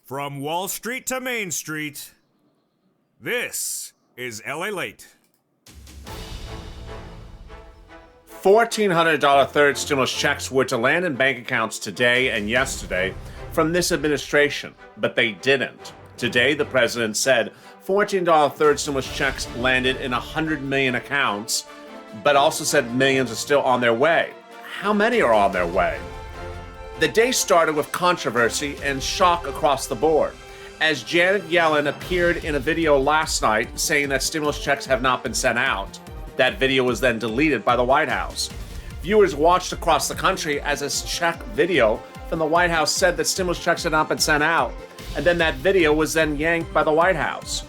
From Wall Street to Main Street, this is LALATE. $1,400 third stimulus checks were to land in bank accounts today and yesterday from this administration, but they didn't. Today, the president said $14 third stimulus checks landed in 100 million accounts, but also said millions are still on their way. How many are on their way? The day started with controversy and shock across the board, as Janet Yellen appeared in a video last night saying that stimulus checks have not been sent out. That video was then deleted by the White House. Viewers watched across the country as a check video from the White House said that stimulus checks had not been sent out, and then that video was then yanked by the White House.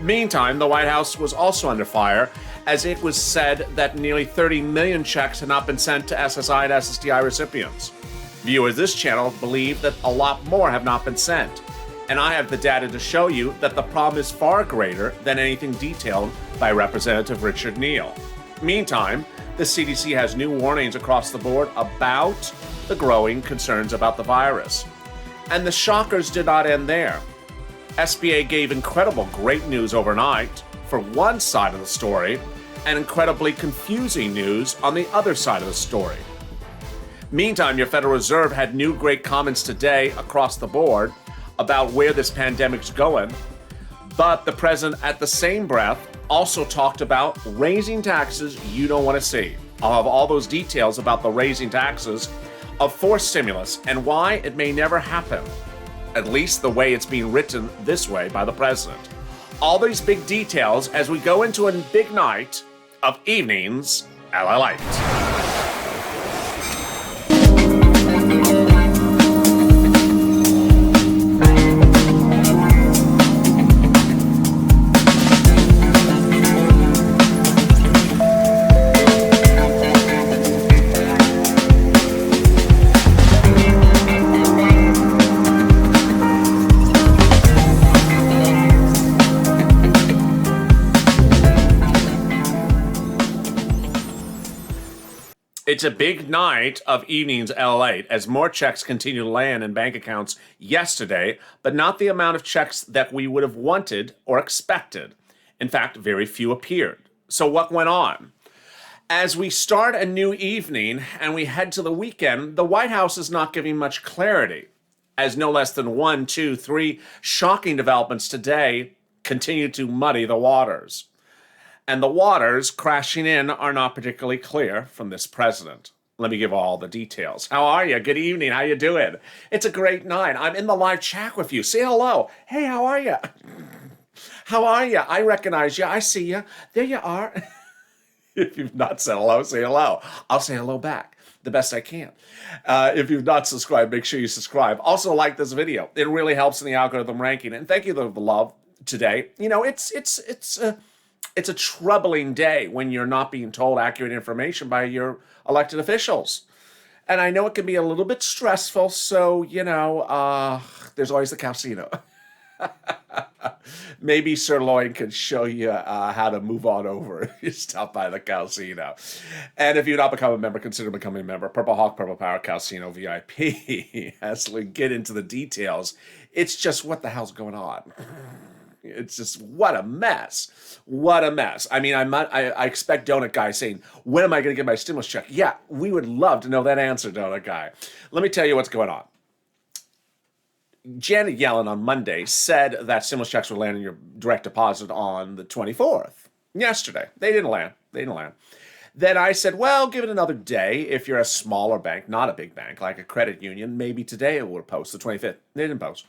Meantime, the White House was also under fire, as it was said that nearly 30 million checks had not been sent to SSI and SSDI recipients. Viewers of this channel believe that a lot more have not been sent, and I have the data to show you that the problem is far greater than anything detailed by Representative Richard Neal. Meantime, the CDC has new warnings across the board about the growing concerns about the virus. And the shockers did not end there. SBA gave incredible great news overnight for one side of the story, and incredibly confusing news on the other side of the story. Meantime, your Federal Reserve had new great comments today across the board about where this pandemic's going, but the president at the same breath also talked about raising taxes you don't want to see. I'll have all those details about the raising taxes of forced stimulus and why it may never happen, at least the way it's being written this way by the president. All these big details as we go into a big night of evenings LALATE. It's a big night of evenings LALATE as more checks continue to land in bank accounts yesterday, but not the amount of checks that we would have wanted or expected. In fact, very few appeared. So what went on? As we start a new evening and we head to the weekend, the White House is not giving much clarity, as no less than 1, 2, 3 shocking developments today continue to muddy the waters. And the waters crashing in are not particularly clear from this president. Let me give all the details. How are you? Good evening. How you doing? It's a great night. I'm in the live chat with you. Say hello. Hey, how are you? How are you? I recognize you. I see you. There you are. If you've not said hello, say hello. I'll say hello back the best I can. If you've not subscribed, make sure you subscribe. Also, like this video. It really helps in the algorithm ranking. And thank you for the love today. You know, it's a troubling day when you're not being told accurate information by your elected officials. And I know it can be a little bit stressful, so, there's always the casino. Maybe Sirloin could show you how to move on over if you stop by the casino. And if you've not become a member, consider becoming a member. Purple Hawk, Purple Power, Casino VIP. As we get into the details, it's just what the hell's going on? It's just, what a mess. What a mess. I mean, I expect Donut Guy saying, when am I going to get my stimulus check? Yeah, we would love to know that answer, Donut Guy. Let me tell you what's going on. Janet Yellen on Monday said that stimulus checks would land in your direct deposit on the 24th. Yesterday. They didn't land. Then I said, well, give it another day. If you're a smaller bank, not a big bank, like a credit union, maybe today it will post, the 25th. They didn't post.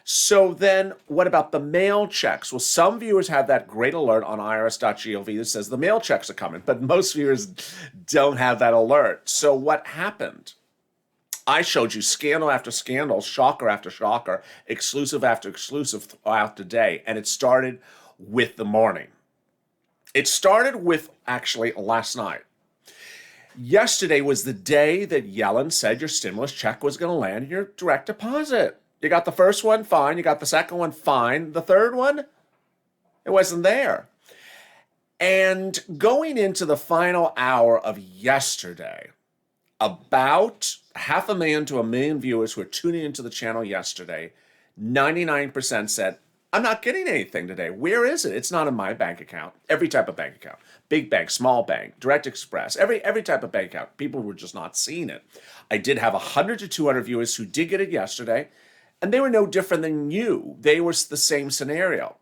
So then, what about the mail checks? Well, some viewers have that great alert on IRS.GOV that says the mail checks are coming, but most viewers don't have that alert. So what happened? I showed you scandal after scandal, shocker after shocker, exclusive after exclusive throughout the day, and it started with the morning. It started with, actually, last night. Yesterday was the day that Yellen said your stimulus check was going to land in your direct deposit. You got the first one, fine. You got the second one, fine. The third one, it wasn't there. And going into the final hour of yesterday, about 500,000 to 1 million viewers who were tuning into the channel yesterday 99% said, I'm not getting anything today. Where is it? It's not in my bank account. Every type of bank account. Big bank, small bank, direct express, every type of bank account. People were just not seeing it. I did have 100 to 200 viewers who did get it yesterday, and they were no different than you. They were the same scenario.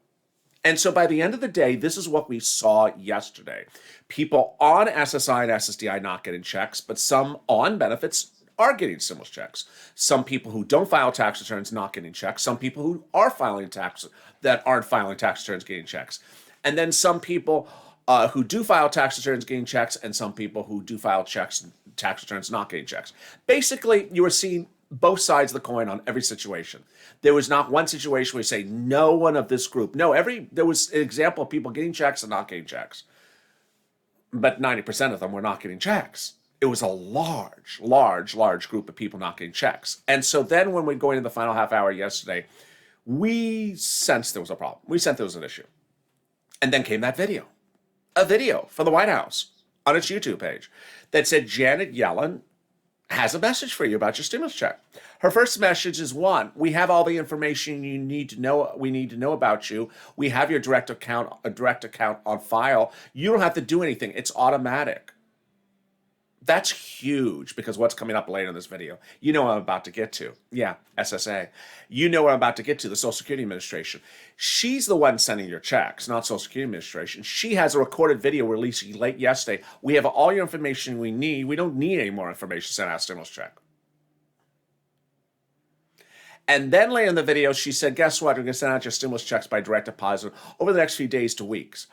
And so by the end of the day, this is what we saw yesterday. People on SSI and SSDI not getting checks, but some on benefits are getting stimulus checks. Some people who don't file tax returns not getting checks. Some people who are filing taxes that aren't filing tax returns getting checks. And then some people who do file tax returns getting checks, and some people who do file tax returns not getting checks. Basically, you were seeing both sides of the coin on every situation. There was not one situation where you say no one of this group. No, there was an example of people getting checks and not getting checks. But 90% of them were not getting checks. It was a large group of people not getting checks. And so then when we go into the final half hour yesterday, we sensed there was a problem. We sensed there was an issue. And then came that video. A video from the White House on its YouTube page that said Janet Yellen has a message for you about your stimulus check. Her first message is one, we have all the information you need to know, we need to know about you. We have your direct account on file. You don't have to do anything. It's automatic. That's huge because what's coming up later in this video, you know what I'm about to get to. Yeah, SSA. You know what I'm about to get to, the Social Security Administration. She's the one sending your checks, not Social Security Administration. She has a recorded video released late yesterday. We have all your information we need. We don't need any more information to send out a stimulus check. And then later in the video, she said, guess what? We're going to send out your stimulus checks by direct deposit over the next few days to weeks.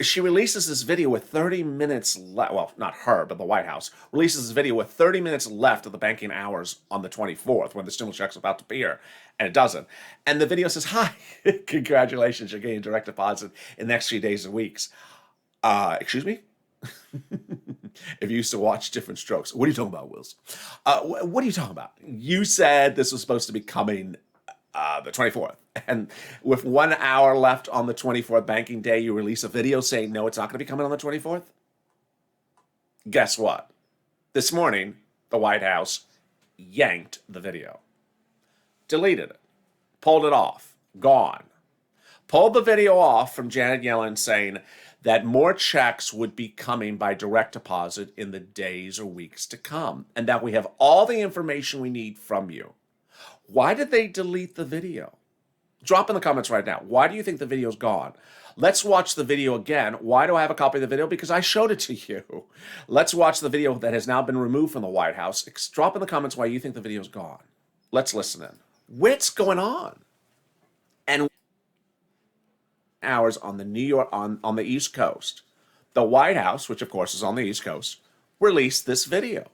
She releases this video with 30 minutes left. Well, not her, but the White House releases this video with 30 minutes left of the banking hours on the 24th when the stimulus check's about to appear, and it doesn't. And the video says, hi, congratulations, you're getting direct deposit in the next few days and weeks. Excuse me? If you used to watch Different Strokes, what are you talking about, Wills? What are you talking about? You said this was supposed to be coming the 24th. And with 1 hour left on the 24th banking day, you release a video saying, no, it's not going to be coming on the 24th. Guess what? This morning, the White House yanked the video, deleted it, pulled it off, gone. Pulled the video off from Janet Yellen saying that more checks would be coming by direct deposit in the days or weeks to come, and that we have all the information we need from you. Why did they delete the video? Drop in the comments right now. Why do you think the video's gone? Let's watch the video again. Why do I have a copy of the video? Because I showed it to you. Let's watch the video that has now been removed from the White House. Drop in the comments why you think the video's gone. Let's listen in. What's going on? And hours on the on the East Coast, the White House, which of course is on the East Coast, released this video.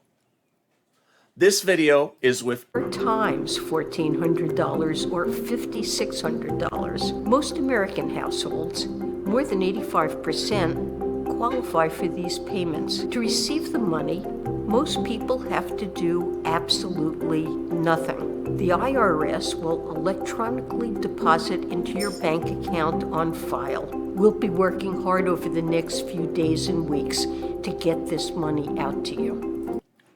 This video is with times $1,400 or $5,600. Most American households, more than 85%, qualify for these payments. To receive the money, most people have to do absolutely nothing. The IRS will electronically deposit into your bank account on file. We'll be working hard over the next few days and weeks to get this money out to you.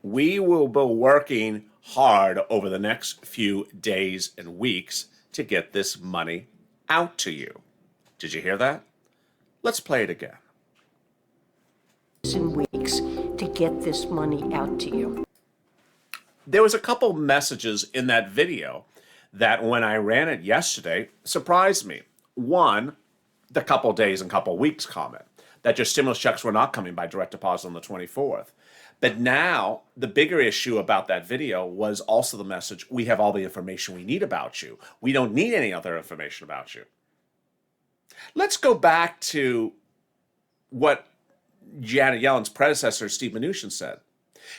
We will be working hard over the next few days and weeks to get this money out to you. Did you hear that? Let's play it again. In weeks to get this money out to you. There was a couple messages in that video that when I ran it yesterday surprised me. One, the couple days and couple weeks comment that your stimulus checks were not coming by direct deposit on the 24th. But now the bigger issue about that video was also the message, we have all the information we need about you. We don't need any other information about you. Let's go back to what Janet Yellen's predecessor, Steve Mnuchin, said.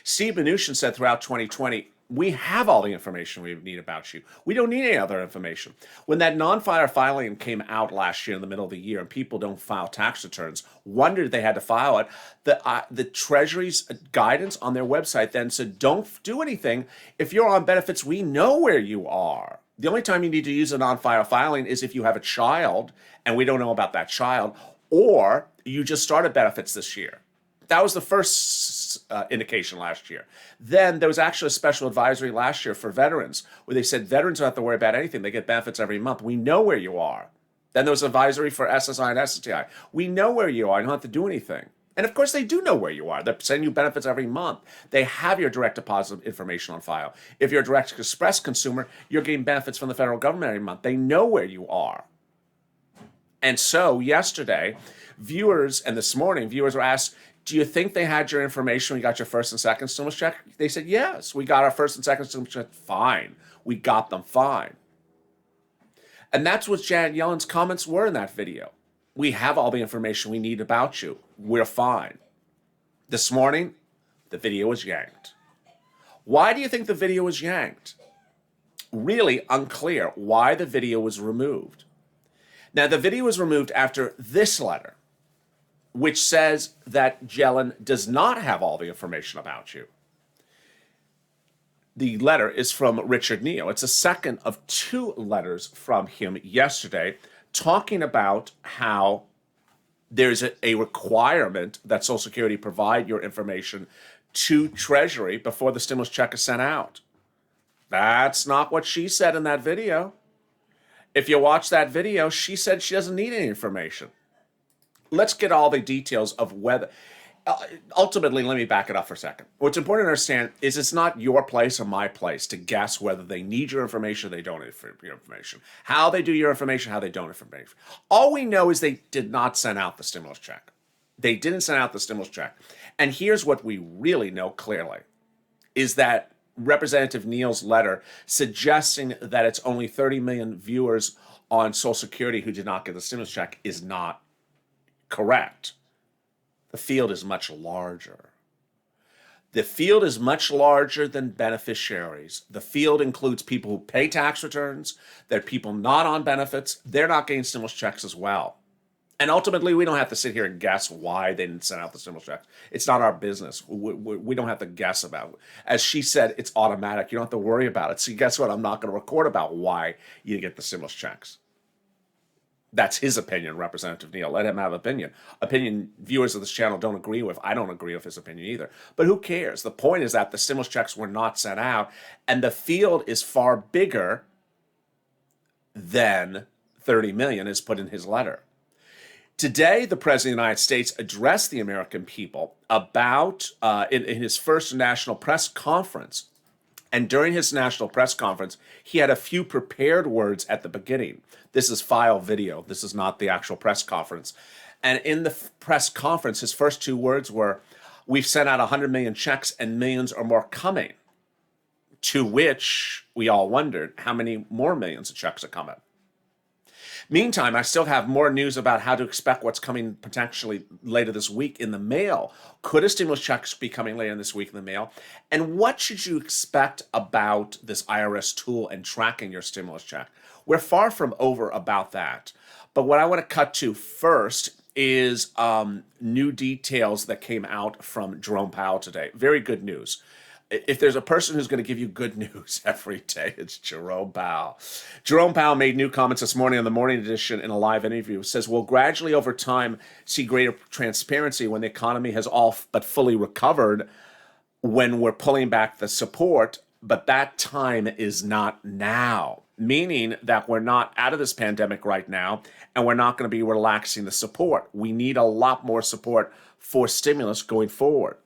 Steve Mnuchin said throughout 2020, we have all the information we need about you. We don't need any other information. When that non-filer filing came out last year in the middle of the year and people don't file tax returns, wondered they had to file it, the Treasury's guidance on their website then said, don't do anything. If you're on benefits, we know where you are. The only time you need to use a non-filer filing is if you have a child and we don't know about that child, or you just started benefits this year. That was the first indication last year. Then there was actually a special advisory last year for veterans where they said veterans don't have to worry about anything. They get benefits every month. We know where you are. Then there was advisory for SSI and SSTI. We know where you are. You don't have to do anything. And of course, they do know where you are. They're sending you benefits every month. They have your direct deposit information on file. If you're a direct express consumer, you're getting benefits from the federal government every month. They know where you are. And so yesterday, viewers, and this morning, viewers were asked, do you think they had your information when you got your first and second stimulus check? They said, yes, we got our first and second stimulus check. Fine. We got them fine. And that's what Janet Yellen's comments were in that video. We have all the information we need about you. We're fine. This morning, the video was yanked. Why do you think the video was yanked? Really unclear why the video was removed. Now, the video was removed after this letter, which says that Yellen does not have all the information about you. The letter is from Richard Neal. It's a second of 2 letters from him yesterday talking about how there's a requirement that Social Security provide your information to Treasury before the stimulus check is sent out. That's not what she said in that video. If you watch that video, she said she doesn't need any information. Let's get all the details of whether... ultimately, let me back it up for a second. What's important to understand is it's not your place or my place to guess whether they need your information or they don't need your information. How they do your information, how they don't information. All we know is they did not send out the stimulus check. They didn't send out the stimulus check. And here's what we really know clearly, is that Representative Neal's letter suggesting that it's only 30 million viewers on Social Security who did not get the stimulus check is not correct. The field is much larger. The field is much larger than beneficiaries. The field includes people who pay tax returns. There are people not on benefits. They're not getting stimulus checks as well. And ultimately, we don't have to sit here and guess why they didn't send out the stimulus checks. It's not our business. We don't have to guess about it. As she said, it's automatic. You don't have to worry about it. So guess what? I'm not going to record about why you get the stimulus checks. That's his opinion, Representative Neal. Let him have opinion. Opinion viewers of this channel don't agree with. I don't agree with his opinion either. But who cares? The point is that the stimulus checks were not sent out, and the field is far bigger than 30 million is put in his letter. Today, the President of the United States addressed the American people about, in his first national press conference. And during his national press conference, he had a few prepared words at the beginning. This is file video. This is not the actual press conference. And in the press conference, his first 2 words were, we've sent out 100 million checks and millions or more coming. To which we all wondered, how many more millions of checks are coming? Meantime, I still have more news about how to expect what's coming potentially later this week in the mail. Could a stimulus check be coming later this week in the mail? And what should you expect about this IRS tool and tracking your stimulus check? We're far from over about that. But what I want to cut to first is new details that came out from Jerome Powell today. Very good news. If there's a person who's going to give you good news every day, it's Jerome Powell. Jerome Powell made new comments this morning on the Morning Edition in a live interview. It says, we'll gradually over time see greater transparency when the economy has all but fully recovered, when we're pulling back the support, but that time is not now. Meaning that we're not out of this pandemic right now, and we're not going to be relaxing the support. We need a lot more support for stimulus going forward.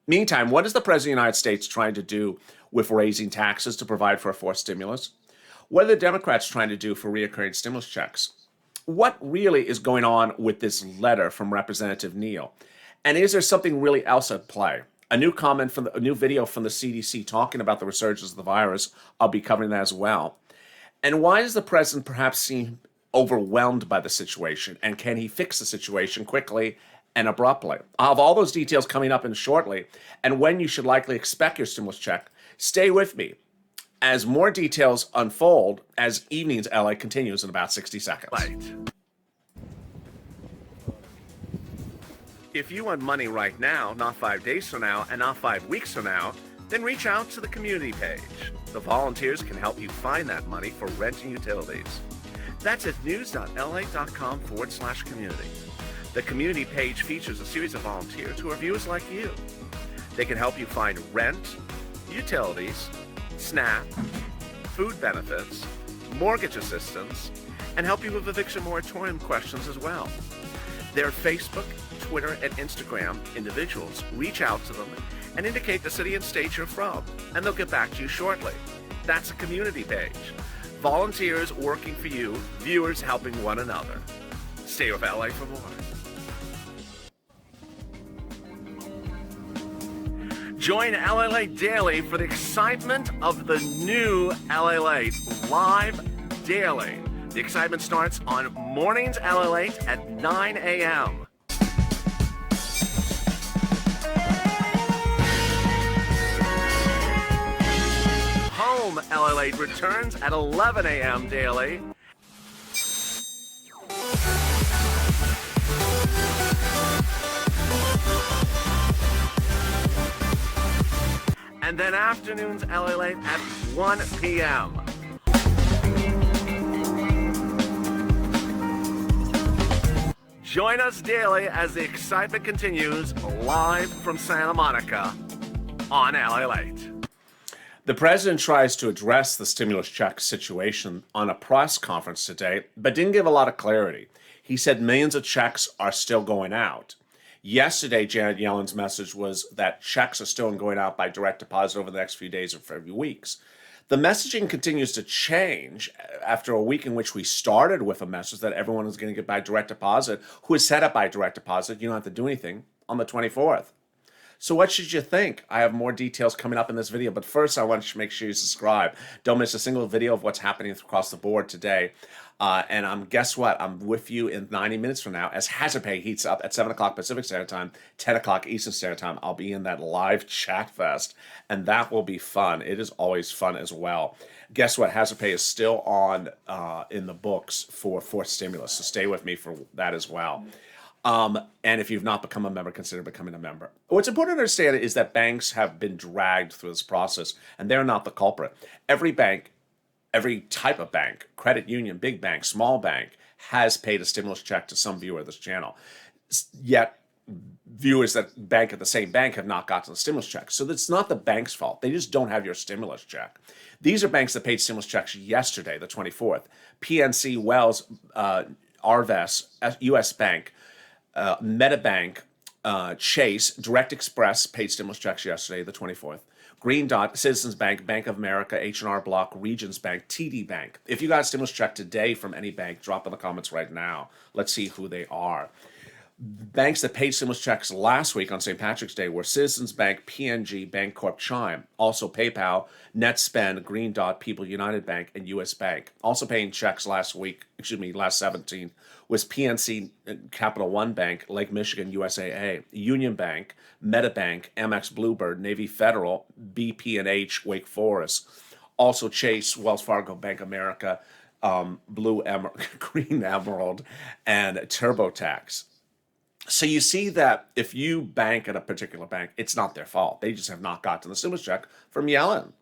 Meantime, what is the President of the United States trying to do with raising taxes to provide for a forced stimulus? What are the Democrats trying to do for reoccurring stimulus checks? What really is going on with this letter from Representative Neal? And is there something really else at play? A new video from the CDC talking about the resurgence of the virus. I'll be covering that as well. And why does the president perhaps seem overwhelmed by the situation? And can he fix the situation quickly and abruptly? I'll have all those details coming up in shortly, and when you should likely expect your stimulus check. Stay with me as more details unfold as Evenings LA continues in about 60 seconds. Right. If you want money right now, not 5 days from now, and not 5 weeks from now, then reach out to the community page. The volunteers can help you find that money for rent and utilities. That's at news.la.com/community. The community page features a series of volunteers who are viewers like you. They can help you find rent, utilities, SNAP, food benefits, mortgage assistance, and help you with eviction moratorium questions as well. Their Facebook, Twitter, and Instagram individuals reach out to them and indicate the city and state you're from, and they'll get back to you shortly. That's a community page. Volunteers working for you, viewers helping one another. Stay with LA for more. Join LALATE Daily for the excitement of the new LALATE live daily. The excitement starts on mornings LALATE at 9 a.m. Home LALATE returns at 11 a.m. daily. And then afternoons LALATE at 1 p.m. Join us daily as the excitement continues live from Santa Monica on LALATE. The president tries to address the stimulus check situation on a press conference today, but didn't give a lot of clarity. He said millions of checks are still going out. Yesterday, Janet Yellen's message was that checks are still going out by direct deposit over the next few days or for a few weeks. The messaging continues to change after a week in which we started with a message that everyone is going to get by direct deposit, who is set up by direct deposit. You don't have to do anything on the 24th. So what should you think? I have more details coming up in this video, but first I want you to make sure you subscribe. Don't miss a single video of what's happening across the board today. Guess what? I'm with you in 90 minutes from now as Hazard Pay heats up at 7 o'clock Pacific Standard Time, 10 o'clock Eastern Standard Time. I'll be in that live chat fest, and that will be fun. It is always fun as well. Guess what? Hazard Pay is still on in the books for fourth stimulus, so stay with me for that as well. And if you've not become a member, consider becoming a member. What's important to understand is that banks have been dragged through this process, and they're not the culprit. Every bank, every type of bank, credit union, big bank, small bank, has paid a stimulus check to some viewer of this channel. Yet, viewers that bank at the same bank have not gotten the stimulus check. So it's not the bank's fault. They just don't have your stimulus check. These are banks that paid stimulus checks yesterday, the 24th. PNC, Wells, Arvest, US Bank, MetaBank, Chase, Direct Express paid stimulus checks yesterday, the 24th. Green Dot, Citizens Bank, Bank of America, H&R Block, Regions Bank, TD Bank. If you got a stimulus check today from any bank, drop in the comments right now. Let's see who they are. Banks that paid stimulus checks last week on St. Patrick's Day were Citizens Bank, PNG, Bancorp, Chime, also PayPal, NetSpend, Green Dot, People United Bank, and US Bank. Also paying checks last 17th, was PNC, Capital One Bank, Lake Michigan, USAA, Union Bank, MetaBank, Amex Bluebird, Navy Federal, BP&H, Wake Forest. Also Chase, Wells Fargo, Bank America, Green Emerald, and TurboTax. So you see that if you bank at a particular bank, it's not their fault. They just have not gotten the stimulus check from Yellen.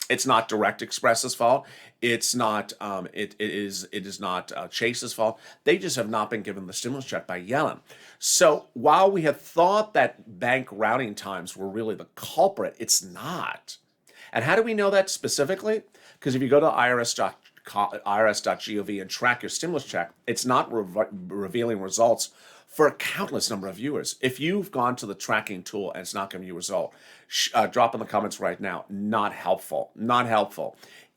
It's not Direct Express's fault. It's not. It is not Chase's fault. They just have not been given the stimulus check by Yellen. So while we have thought that bank routing times were really the culprit, it's not. And how do we know that specifically? Because if you go to IRS.GOV and track your stimulus check, it's not revealing results for a countless number of viewers. If you've gone to the tracking tool and it's not giving you a result, drop in the comments right now. Not helpful,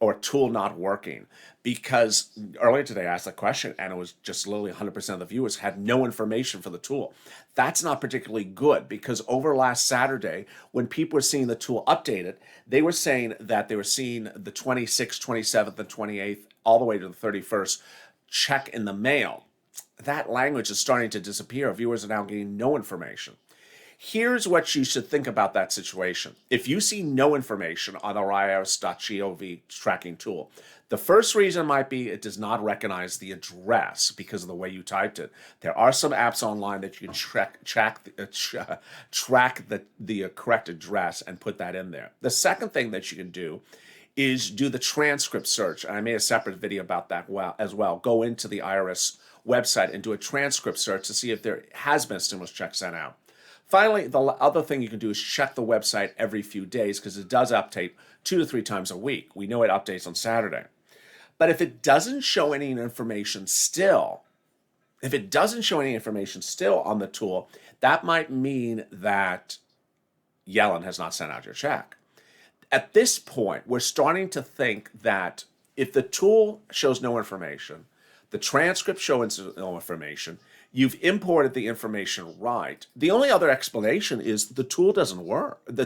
or tool not working. Because earlier today I asked that question and it was just literally 100% of the viewers had no information for the tool. That's not particularly good, because over last Saturday, when people were seeing the tool updated, they were saying that they were seeing the 26th, 27th, and 28th, all the way to the 31st, check in the mail. That language is starting to disappear. Viewers are now getting no information. Here's what you should think about that situation. If you see no information on our IRS.gov tracking tool, the first reason might be it does not recognize the address because of the way you typed it. There are some apps online that you can track the correct address and put that in there. The second thing that you can do is do the transcript search. And I made a separate video about that as well. Go into the IRS website and do a transcript search to see if there has been a stimulus check sent out. Finally, the other thing you can do is check the website every few days because it does update 2 to 3 times a week. We know it updates on Saturday. But if it doesn't show any information still, on the tool, that might mean that Yellen has not sent out your check. At this point, we're starting to think that if the tool shows no information, the transcript shows no information, you've imported the information right. The only other explanation is the tool doesn't work. The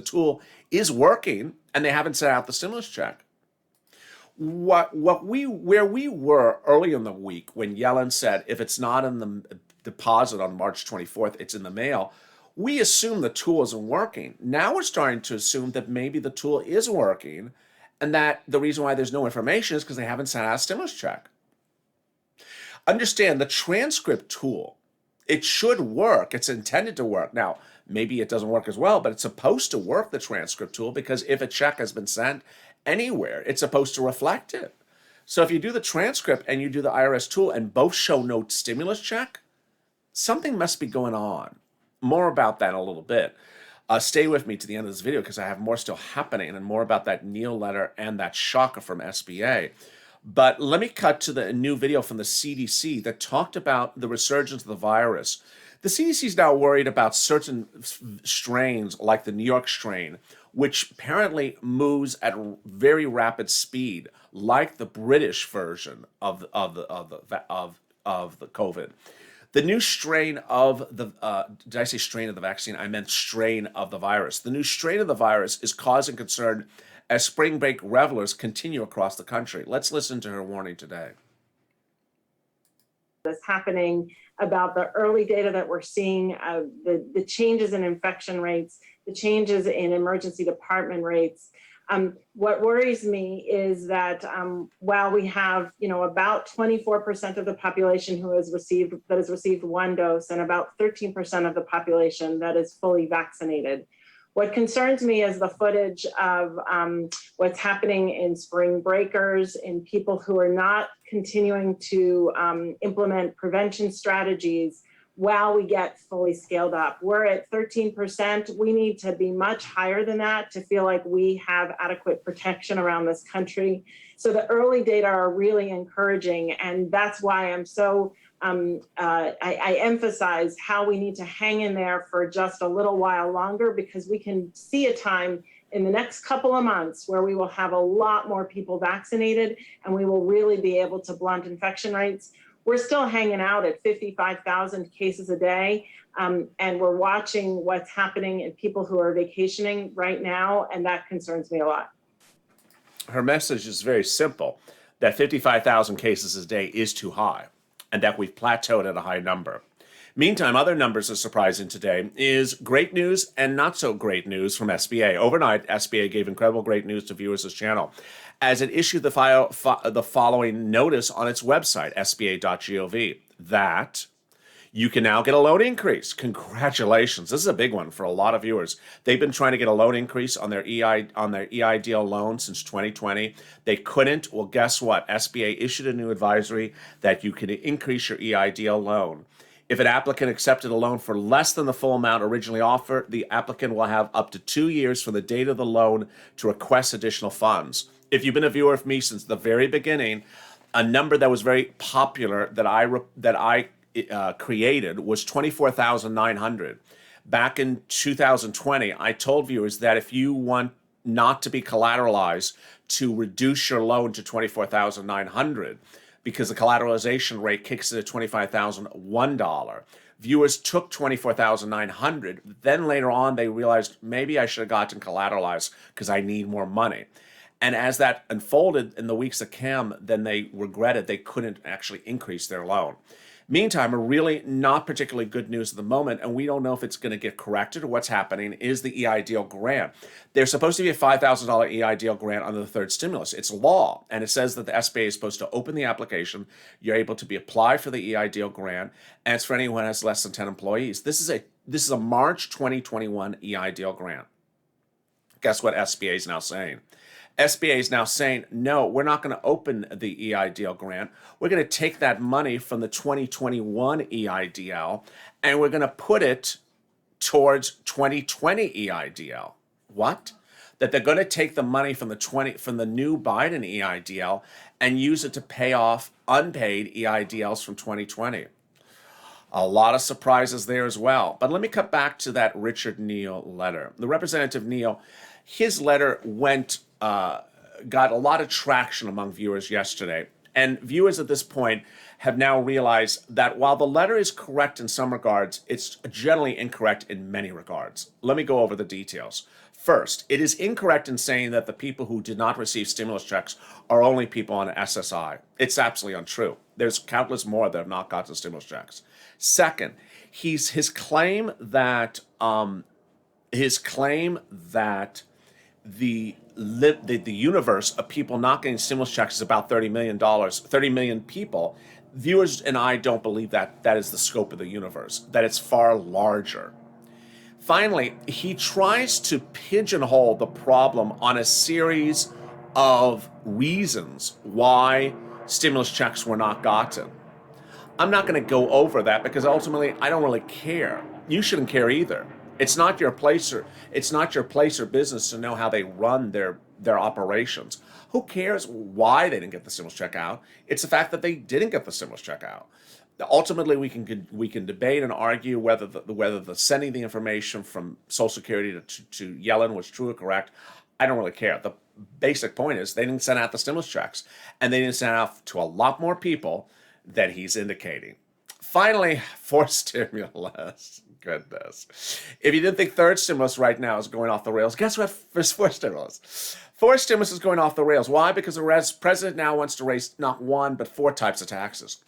tool is working and they haven't sent out the stimulus check. Where we were early in the week when Yellen said if it's not in the deposit on March 24th, it's in the mail, we assume the tool isn't working. Now we're starting to assume that maybe the tool is working and that the reason why there's no information is because they haven't sent out a stimulus check. Understand the transcript tool, it should work. It's intended to work. Now, maybe it doesn't work as well, but it's supposed to work, the transcript tool, because if a check has been sent anywhere, it's supposed to reflect it. So if you do the transcript and you do the IRS tool and both show no stimulus check, something must be going on. More about that in a little bit. Stay with me to the end of this video because I have more still happening and more about that Neal letter and that shocker from SBA. But let me cut to the new video from the CDC that talked about the resurgence of the virus. The CDC is now worried about certain strains like the New York strain, which apparently moves at very rapid speed, like the British version of the COVID. The new strain of the, did I say strain of the vaccine? I meant strain of the virus. The new strain of the virus is causing concern as spring break revelers continue across the country. Let's listen to her warning today. That's happening about the early data that we're seeing, the changes in infection rates, the changes in emergency department rates. What worries me is that while we have, about 24% of the population that has received one dose and about 13% of the population that is fully vaccinated. What concerns me is the footage of what's happening in spring breakers, in people who are not continuing to implement prevention strategies while we get fully scaled up. We're at 13%. We need to be much higher than that to feel like we have adequate protection around this country. So the early data are really encouraging, and that's why I'm so I emphasize how we need to hang in there for just a little while longer, because we can see a time in the next couple of months where we will have a lot more people vaccinated and we will really be able to blunt infection rates. We're still hanging out at 55,000 cases a day, and we're watching what's happening in people who are vacationing right now, and that concerns me a lot. Her message is very simple, that 55,000 cases a day is too high, and that we've plateaued at a high number. Meantime, other numbers are surprising today is great news and not so great news from SBA. Overnight, SBA gave incredible great news to viewers of this channel as it issued the following notice on its website, SBA.GOV, that you can now get a loan increase. Congratulations. This is a big one for a lot of viewers. They've been trying to get a loan increase on their EIDL loan since 2020. They couldn't. Well, guess what? SBA issued a new advisory that you can increase your EIDL loan. If an applicant accepted a loan for less than the full amount originally offered, the applicant will have up to 2 years from the date of the loan to request additional funds. If you've been a viewer of me since the very beginning, a number that was very popular that I created was 24,900. Back in 2020, I told viewers that if you want not to be collateralized, to reduce your loan to 24,900, because the collateralization rate kicks in at $25,001. Viewers took 24,900. Then later on, they realized maybe I should have gotten collateralized because I need more money. And as that unfolded in the weeks that came, then they regretted they couldn't actually increase their loan. Meantime, a really not particularly good news at the moment, and we don't know if it's going to get corrected or what's happening, is the EIDL grant. There's supposed to be a $5,000 EIDL grant under the third stimulus. It's law, and it says that the SBA is supposed to open the application. You're able to be applied for the EIDL grant, and it's for anyone who has less than 10 employees. This is a March 2021 EIDL grant. Guess what SBA is now saying? SBA is now saying, no, we're not going to open the EIDL grant. We're going to take that money from the 2021 EIDL and we're going to put it towards 2020 EIDL. What? That they're going to take the money from the new Biden EIDL and use it to pay off unpaid EIDLs from 2020. A lot of surprises there as well. But let me cut back to that Richard Neal letter. The Representative Neal, his letter got a lot of traction among viewers yesterday. And viewers at this point have now realized that while the letter is correct in some regards, it's generally incorrect in many regards. Let me go over the details. First, it is incorrect in saying that the people who did not receive stimulus checks are only people on SSI. It's absolutely untrue. There's countless more that have not gotten stimulus checks. Second, his claim that the universe of people not getting stimulus checks is about $30 million, 30 million people. Viewers and I don't believe that is the scope of the universe, that it's far larger. Finally, he tries to pigeonhole the problem on a series of reasons why stimulus checks were not gotten. I'm not going to go over that because ultimately I don't really care. You shouldn't care either. It's not your place or business to know how they run their operations. Who cares why they didn't get the stimulus check out? It's the fact that they didn't get the stimulus check out. Ultimately, we can debate and argue whether the sending the information from Social Security to Yellen was true or correct. I don't really care. The basic point is they didn't send out the stimulus checks, and they didn't send out to a lot more people than he's indicating. Finally, fourth stimulus. Goodness. If you didn't think third stimulus right now is going off the rails, guess what? There's fourth stimulus. Fourth stimulus is going off the rails. Why? Because the president now wants to raise not one, but 4 types of taxes.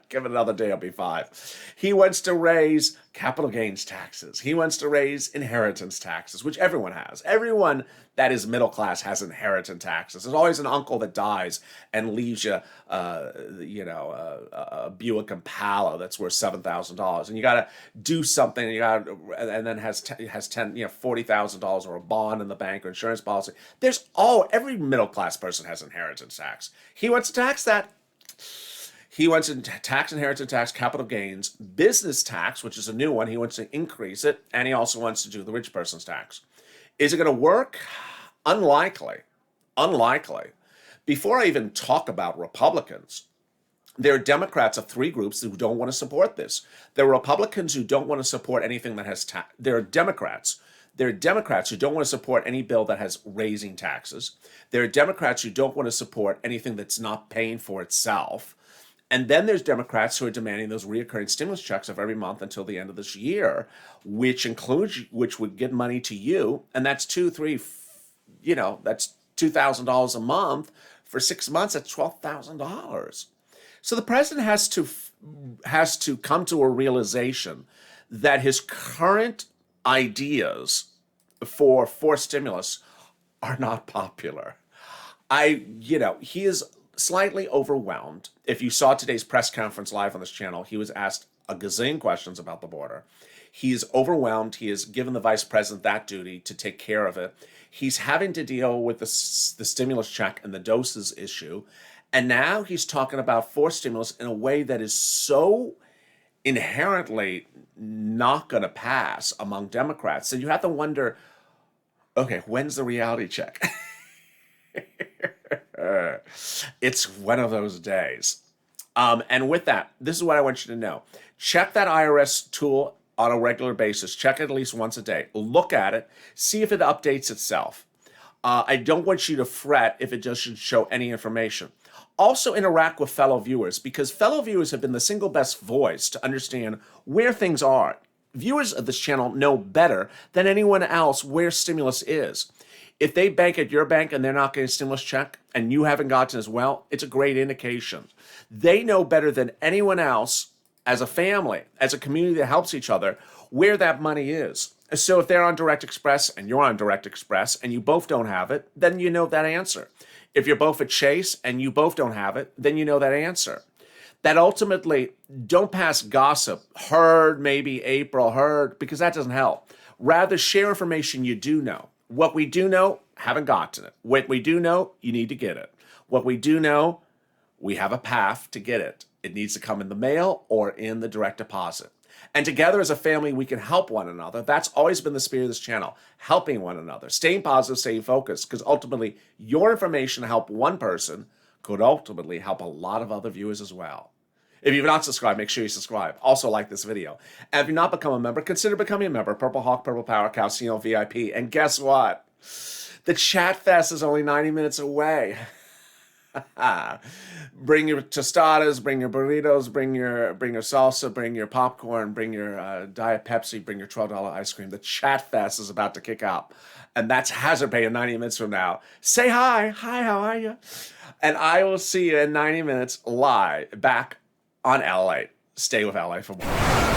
Give it another day, it'll be 5. He wants to raise capital gains taxes. He wants to raise inheritance taxes, which everyone has. Everyone that is middle class has inheritance taxes. There's always an uncle that dies and leaves you, a Buick Impala that's worth $7,000, and you got to do something. And then has $40,000 or a bond in the bank or insurance policy. Every middle class person has inheritance tax. He wants to tax that. He wants to tax inheritance tax, capital gains, business tax, which is a new one. He wants to increase it, and he also wants to do the rich person's tax. Is it going to work? Unlikely. Before I even talk about Republicans, there are Democrats of 3 groups who don't want to support this. There are Republicans who don't want to support anything that has tax. There are Democrats who don't want to support any bill that has raising taxes. There are Democrats who don't want to support anything that's not paying for itself. And then there's Democrats who are demanding those reoccurring stimulus checks of every month until the end of this year, which would get money to you. And that's that's $2,000 a month for 6 months. That's $12,000. So the president has to come to a realization that his current ideas for stimulus are not popular. He is slightly overwhelmed. If you saw today's press conference live on this channel, he was asked a gazillion questions about the border. He's overwhelmed. He has given the vice president that duty to take care of it. He's having to deal with the stimulus check and the doses issue. And now he's talking about forced stimulus in a way that is so inherently not going to pass among Democrats. So you have to wonder, okay, when's the reality check? It's one of those days. And with that, this is what I want you to know. Check that IRS tool on a regular basis. Check it at least once a day. Look at it. See if it updates itself. I don't want you to fret if it doesn't show any information. Also interact with fellow viewers, because fellow viewers have been the single best voice to understand where things are. Viewers of this channel know better than anyone else where stimulus is. If they bank at your bank and they're not getting a stimulus check and you haven't gotten as well, it's a great indication. They know better than anyone else as a family, as a community that helps each other, where that money is. So if they're on Direct Express and you're on Direct Express and you both don't have it, then you know that answer. If you're both at Chase and you both don't have it, then you know that answer. That ultimately, don't pass gossip, heard, maybe April, heard, because that doesn't help. Rather, share information you do know. What we do know, haven't gotten it. What we do know, you need to get it. What we do know, we have a path to get it. It needs to come in the mail or in the direct deposit. And together as a family, we can help one another. That's always been the spirit of this channel, helping one another, staying positive, staying focused, because ultimately your information to help one person could ultimately help a lot of other viewers as well. If you've not subscribed, make sure you subscribe. Also like this video. And if you've not become a member, consider becoming a member. Purple Hawk, Purple Power, Calcino VIP. And guess what? The Chat Fest is only 90 minutes away. Bring your tostadas, bring your burritos, bring your salsa, bring your popcorn, bring your Diet Pepsi, bring your $12 ice cream. The Chat Fest is about to kick off. And that's Hazard Pay in 90 minutes from now. Say hi. Hi, how are you? And I will see you in 90 minutes live back on LALATE. Stay with LA for more.